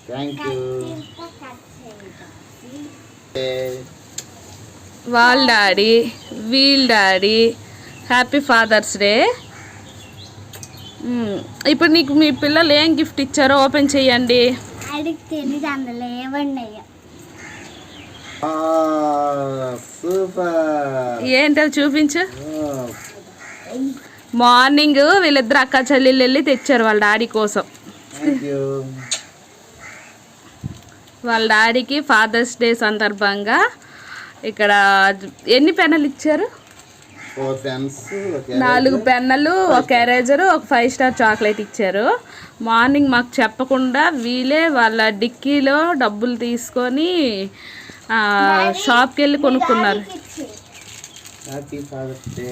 Thank you. వాళ్ళ daddy, వీళ్ళ daddy, happy father's day. ఇప్పుడు నీకు మీ పిల్లలు ఏం గిఫ్ట్ ఇచ్చారో ఓపెన్ చేయండి. సూపర్. ఏంటో చూపించు. మార్నింగ్ వీళ్ళిద్దరు అక్క చెల్లెళ్ళు వెళ్ళి తెచ్చారు వాళ్ళ డాడీ కోసం. వాళ్ళ డాడీకి ఫాదర్స్ డే సందర్భంగా ఇక్కడ ఎన్ని పెన్నులు ఇచ్చారు? 4 పెన్నులు, ఒక ఎరేజరు, ఒక 5 స్టార్ చాక్లెట్ ఇచ్చారు. మార్నింగ్ మాకు చెప్పకుండా వీళ్ళే వాళ్ళ డిక్కీలో డబ్బులు తీసుకొని షాప్కి వెళ్ళి కొనుక్కున్నారు. Happy father's day.